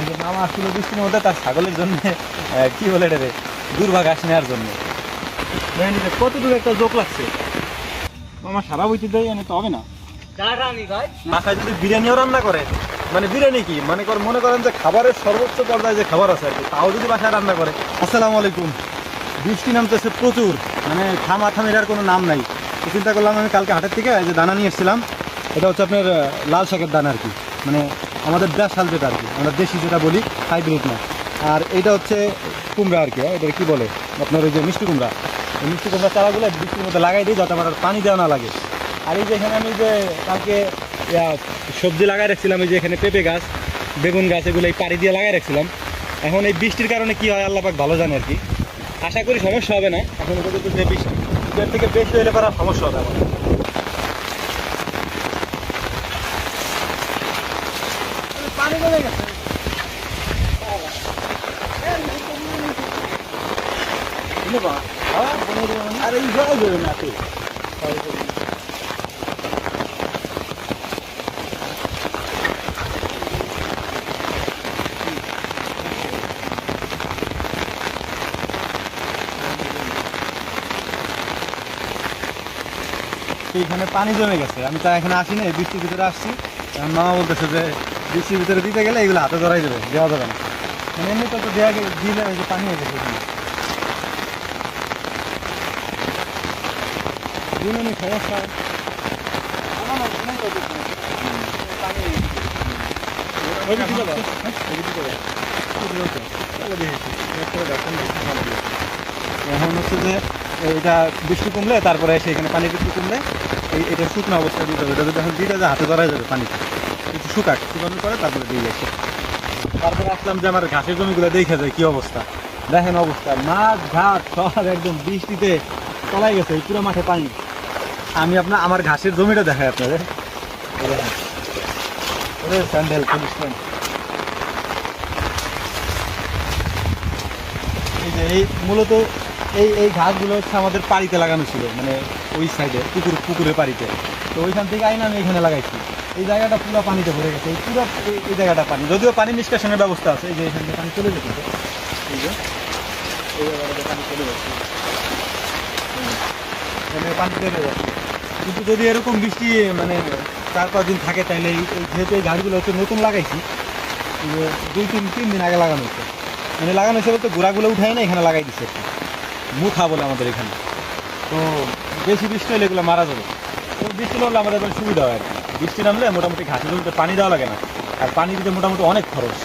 যে মামা আসলে বৃষ্টির মধ্যে তার ছাগলের জন্য কি বলে এটা রে দুর্বা ঘাস নেওয়ার জন্য কত দূর একটা জোক লাগছে মামা সারা বইতে দেয় এনে তো হবে না বাসায় যদি বিরিয়ানিও রান্না করে মানে বিরিয়ানি কি মনে করেন যে খাবারের সর্বোচ্চ পর্যায়ে যে খাবার আছে আর কি তাও যদি বাসায় রান্না করে। আসসালামু আলাইকুম। বৃষ্টি নামতেছে প্রচুর, মানে থামির আর কোনো নাম নাই। তো চিন্তা করলাম আমি কালকে হাটের থেকে যে দানা নিয়ে এসেছিলাম, এটা হচ্ছে আপনার লাল শাকের দানা আর কি, মানে আমাদের দেশাল যেটা আর কি, আমরা দেশি যেটা বলি, হাইব্রিড না। আর এইটা হচ্ছে কুমড়া আর কি, এটা কি বলে আপনার ওই যে মিষ্টি কুমড়া, এই মিষ্টি কুমড়া চারাগুলো বৃষ্টির মধ্যে লাগাই দিই যাতে আমার আর পানি দেওয়া না লাগে। আর এই যে এখানে আমি যে কালকে সবজি লাগাই রাখছিলাম, এই যে এখানে পেঁপে গাছ, বেগুন গাছ, এগুলো এই পাড়ি দিয়ে লাগাই রাখছিলাম। এখন এই বৃষ্টির কারণে কি হয় আল্লাহ পাক ভালো জানে আর কি, আশা করি সমস্যা হবে না। এখন পর্যন্ত যে বৃষ্টির থেকে বেশি হলে পরে সমস্যা হবে আমার। পানি কমে গেছে আর এই জল দেবে না এইখানে পানি জমে গেছে। আমি তো এখানে আসি না, বৃষ্টির ভিতরে আসছি। মামা বলতেছে যে বৃষ্টির ভিতরে দিতে গেলে এগুলো হাতে ধরাই দেবে, দেওয়া যাবে না। মানে এমনি তো দেওয়া দিলে ওই যে পানি হয়ে গেছে এখানে। সমস্যা এখন হচ্ছে যে এটা বৃষ্টি কমলে তারপরে সেখানে পানি বৃষ্টি কমলে এটা শুকনো অবস্থায় দিতে হবে। এটা যদি এখন দিতে যায় হাতে ধরা যাবে, পানিতে একটু শুকানোর পরে তারপরে দিয়ে যাচ্ছে। তারপরে আসলাম যে আমার ঘাসের জমিগুলো দেখে যায় কি অবস্থা, দেখেন অবস্থা, মাঠ ঘাট সব একদম বৃষ্টিতে তলায় গেছে, এই পুরো মাঠে পানি। আমি আমার ঘাসের জমিটা দেখাই আপনাদের, স্যান্ডেল পুলিশ পয়েন্ট। এই যে এই মূলত এই ঘাসগুলো হচ্ছে আমাদের পাড়িতে লাগানো ছিল, মানে ওই সাইডে পুকুরের পাড়িতে। তো ওইখান থেকে আইনা আমি এখানে লাগাইছি। এই জায়গাটা পুরো পানিতে ভরে গেছে, এই পুরো এই জায়গাটা পানি, যদিও পানি নিষ্কাশনের ব্যবস্থা আছে। এই যে এখান থেকে পানি চলে যেতে, এই যে এই জায়গাটাতে পানি চলে যাচ্ছে, পানি চলে যাচ্ছে। কিন্তু যদি এরকম বৃষ্টি মানে 4-5 দিন থাকে তাহলে যেহেতু এই গাছগুলো হচ্ছে নতুন লাগাইছি, 2-3 দিন আগে লাগানো হচ্ছে, মানে লাগানো হয়েছে বলতে গোড়াগুলো উঠাই না এখানে লাগাই দিচ্ছে একটু, মুথা বলে আমাদের এখানে। তো বেশি বৃষ্টি হলে এগুলো মারা যাবে। তো বৃষ্টি নামলে আমাদের সুবিধা হয় আর কি। বৃষ্টি নামলে মোটামুটি ঘাসের জমিতে পানি দেওয়া লাগে না, আর পানি দিতে মোটামুটি অনেক খরচ।